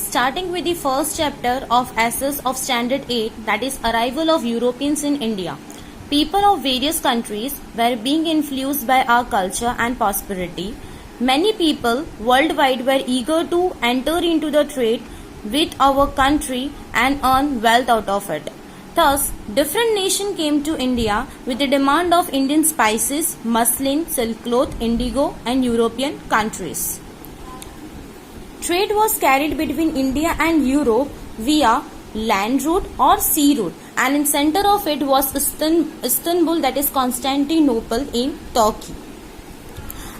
starting with the first chapter of SS of Standard 8, that is Arrival of Europeans in India. People of various countries were being influenced by our culture and prosperity. Many people worldwide were eager to enter into the trade with our country and earn wealth out of it. Thus, different nations came to India with the demand of Indian spices, muslin, silk cloth, indigo, and European countries. Trade was carried between India and Europe via land route or sea route, and in center of it was Istanbul, that is Constantinople in Turkey.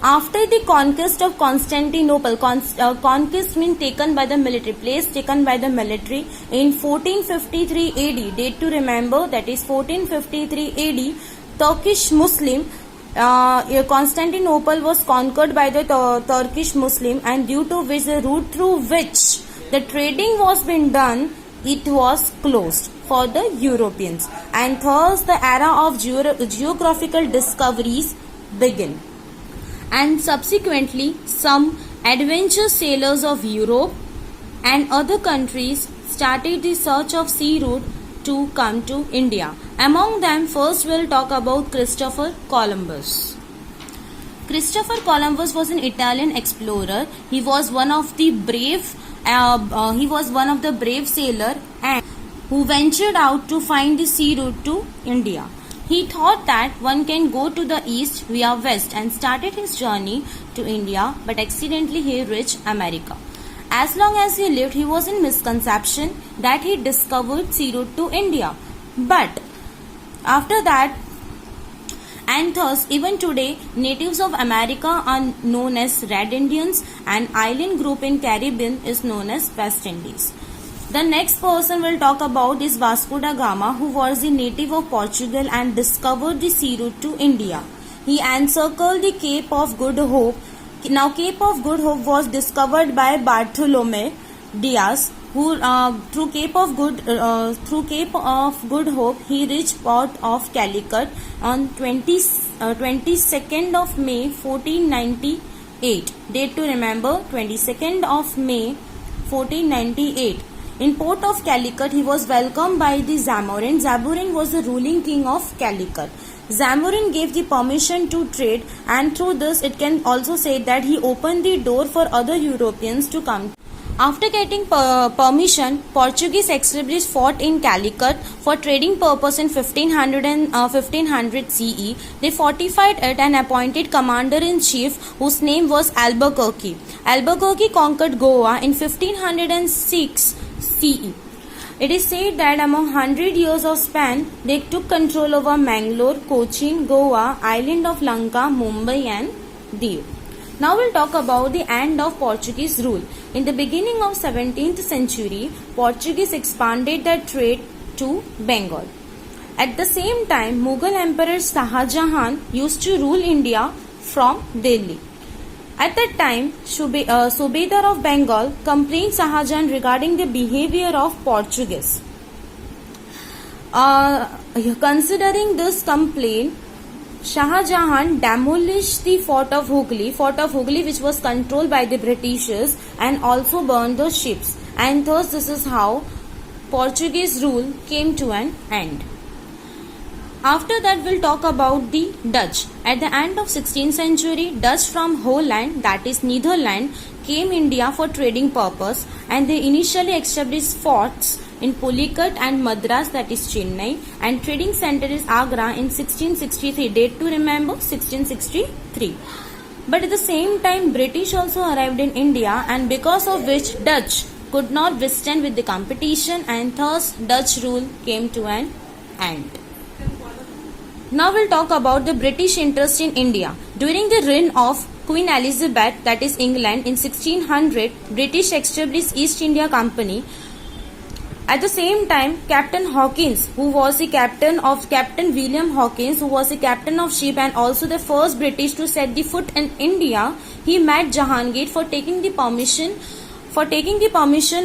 After the conquest of Constantinople, conquest means taken by the military, place taken by the military in 1453 AD, date to remember, that is 1453 AD, Turkish Muslim, Constantinople was conquered by the Turkish Muslim, and due to which the route through which the trading was being done, it was closed for the Europeans, and thus the era of geographical discoveries began. And subsequently, some adventure sailors of Europe and other countries started the search of sea route to come to India. Among them, first we'll talk about Christopher Columbus. Christopher Columbus was an Italian explorer. He was one of the brave sailor and who ventured out to find the sea route to India. He thought that one can go to the east via west and started his journey to India, but accidentally he reached America. As long as he lived, he was in misconception that he discovered sea route to India. But after that, and thus even today, natives of America are known as Red Indians, and island group in Caribbean is known as West Indies. The next person we'll talk about is Vasco da Gama, who was a native of Portugal and discovered the sea route to India. He encircled the Cape of Good Hope. Now, Cape of Good Hope was discovered by Bartholomew Diaz, who through Cape of Good Hope he reached port of Calicut on 22nd of May 1498. Date to remember, 22nd of May 1498. In port of Calicut, he was welcomed by the Zamorin. Zamorin was the ruling king of Calicut. Zamorin gave the permission to trade, and through this it can also say that he opened the door for other Europeans to come. After getting permission, Portuguese established fort in Calicut for trading purpose in 1500 CE. They fortified it and appointed commander-in-chief whose name was Albuquerque. Albuquerque conquered Goa in 1506 CE. It is said that among 100 years of span, they took control over Mangalore, Cochin, Goa, island of Lanka, Mumbai and Diu. Now we'll talk about the end of Portuguese rule. In the beginning of 17th century, Portuguese expanded their trade to Bengal. At the same time, Mughal Emperor Shah Jahan used to rule India from Delhi. At that time, Subedar of Bengal complained Shah Jahan regarding the behavior of Portuguese. Considering this complaint, Shah Jahan demolished the fort of Hooghly, which was controlled by the Britishers, and also burned the ships. And thus this is how Portuguese rule came to an end. After that, we'll talk about the Dutch. At the end of 16th century, Dutch from Holland, that is Netherlands, came India for trading purpose, and they initially established forts in Pulicat and Madras, that is Chennai, and trading center is Agra in 1663. Date to remember, 1663. But at the same time, British also arrived in India, and because of which Dutch could not withstand with the competition, and thus Dutch rule came to an end. Now we'll talk about the British interest in India. During the reign of Queen Elizabeth, that is England, in 1600, British established East India Company. At the same time, Captain Hawkins, who was the Captain William Hawkins, who was the captain of ship and also the first British to set the foot in India, he met Jahangir for taking the permission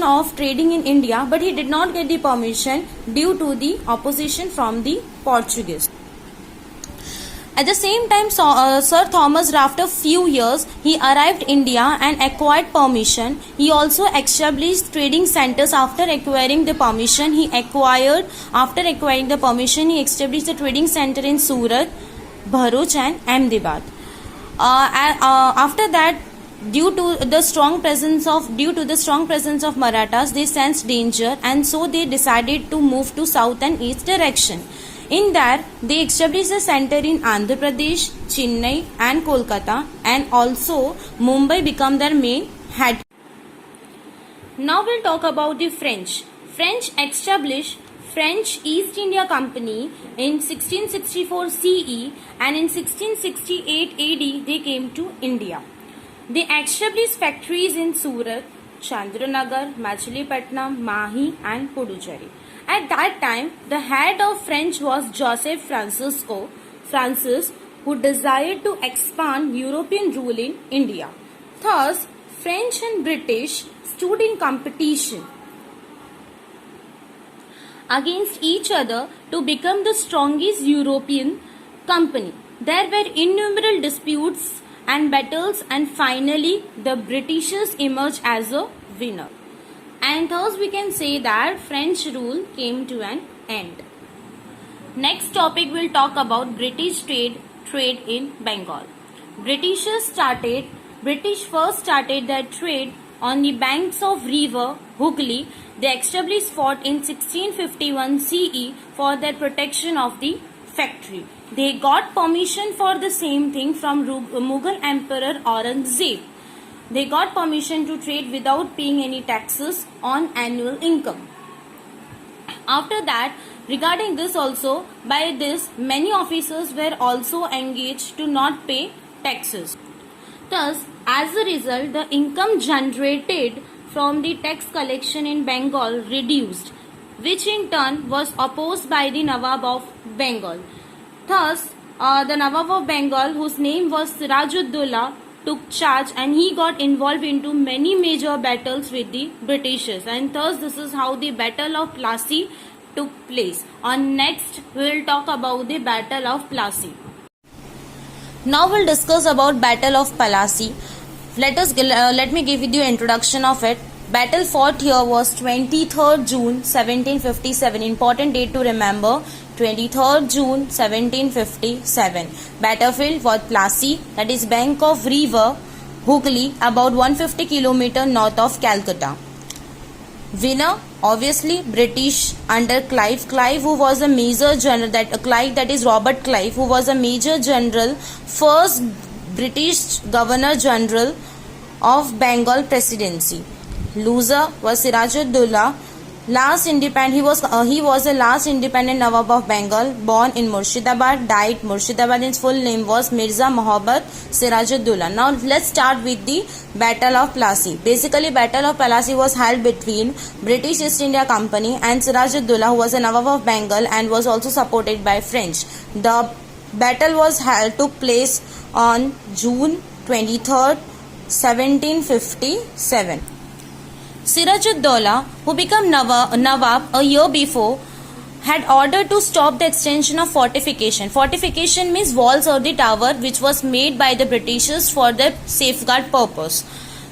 of trading in India, but he did not get the permission due to the opposition from the Portuguese. At the same time, Sir Thomas, after few years, he arrived India and acquired permission. He also established trading centers after acquiring the permission. He established a trading center in Surat, Bharuch and Ahmedabad. After that, due to the strong presence of Marathas, they sensed danger, and so they decided to move to south and east direction. In that, they established a center in Andhra Pradesh, Chennai and Kolkata, and also Mumbai became their main head. Now we'll talk about the French. French established French East India Company in 1664 CE, and in 1668 AD they came to India. They established factories in Surat, Chandranagar, Machilipatnam, Mahi and Puducherry. At that time, the head of French was Joseph Francis, who desired to expand European rule in India. Thus, French and British stood in competition against each other to become the strongest European company. There were innumerable disputes and battles, and finally the Britishers emerged as a winner. And thus we can say that French rule came to an end. Next topic we'll talk about British trade in Bengal. British first started their trade on the banks of river Hooghly. They established fort in 1651 CE for their protection of the factory. They got permission for the same thing from Mughal Emperor Aurangzeb. They got permission to trade without paying any taxes on annual income. After that, regarding this also, by this many officers were also engaged to not pay taxes. Thus, as a result, the income generated from the tax collection in Bengal reduced, which in turn was opposed by the Nawab of Bengal. Thus, the Nawab of Bengal, whose name was Sirajuddaulah, took charge, and he got involved into many major battles with the Britishers, and thus this is how the Battle of Plassey took place. On next, we will talk about the Battle of Plassey. Now we'll discuss about Battle of Plassey. Let me give you the introduction of it. Battle fought here was 23rd June 1757. Important date to remember. 23rd June 1757. Battlefield was Plassey, that is bank of river Hooghly, about 150 km north of Calcutta. Winner, obviously British under Clive, who was a major general, that is Robert Clive, who was a major general, first British Governor General of Bengal Presidency. Loser was Sirajuddaulah. He was the last independent Nawab of Bengal, born in Murshidabad, died Murshidabad. His full name was Mirza Mohabbat Sirajuddaulah. Now let's start with the Battle of Plassey. Basically, Battle of Plassey was held between British East India Company and Sirajuddaulah, who was a Nawab of Bengal and was also supported by French. The battle took place on June 23rd, 1757. Sirajuddaulah, who became Nawab a year before, had ordered to stop the extension of fortification. Fortification means walls or the tower which was made by the Britishers for the safeguard purpose.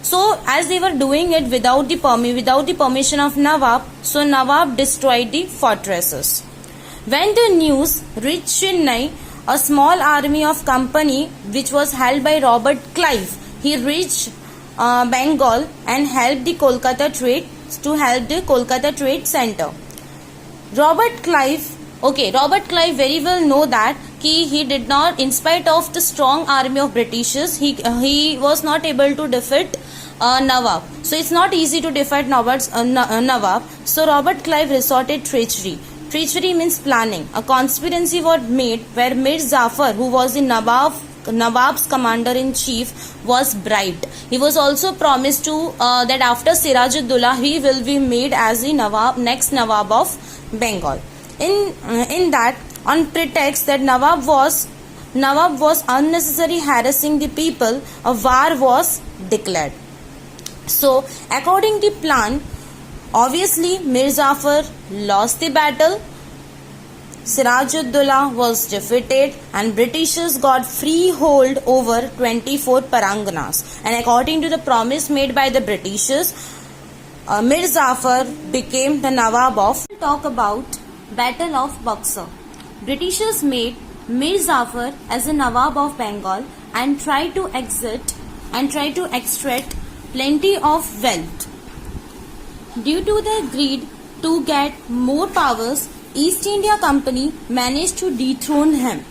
So as they were doing it without the permission of Nawab, so Nawab destroyed the fortresses. When the news reached Chennai, a small army of company which was held by Robert Clive, he reached Bengal and helped the Kolkata trade center. Robert Clive very well know that he did not, in spite of the strong army of Britishers, he was not able to defeat Nawab. So it's not easy to defeat Nawab. So Robert Clive resorted treachery. Treachery means planning. A conspiracy was made where Mir Jafar, who was the Nawab's commander-in-chief, was bribed. He was also promised to that after Sirajuddaulah he will be made as the next Nawab of Bengal. In that, on pretext that Nawab was unnecessarily harassing the people, a war was declared. So according to plan, obviously Mir Jafar lost the battle. Sirajuddaula was defeated and Britishers got free hold over 24 Paranganas. And according to the promise made by the Britishers, Mir Jafar became the Nawab of. Talk about Battle of Buxar. Britishers made Mir Jafar as a Nawab of Bengal and tried to extract plenty of wealth. Due to their greed to get more powers, East India Company managed to dethrone him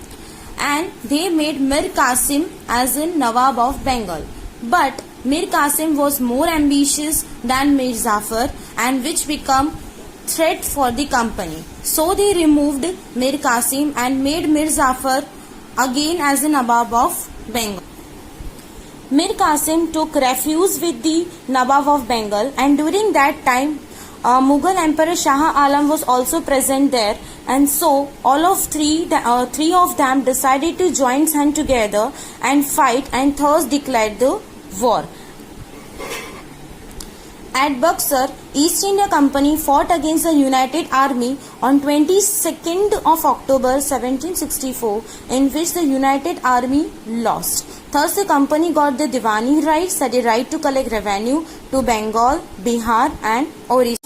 and they made Mir Qasim as a Nawab of Bengal. But Mir Qasim was more ambitious than Mir Jafar and which became threat for the company. So they removed Mir Qasim and made Mir Jafar again as a Nawab of Bengal. Mir Qasim took refuge with the Nawab of Bengal, and during that time Mughal Emperor Shah Alam was also present there, and so all of three of them decided to join hands together and fight, and thus declared the war. At Buxar, East India Company fought against the United Army on 22nd of October 1764, in which the United Army lost. Thus, the company got the Diwani rights, that is, right to collect revenue to Bengal, Bihar, and Orissa.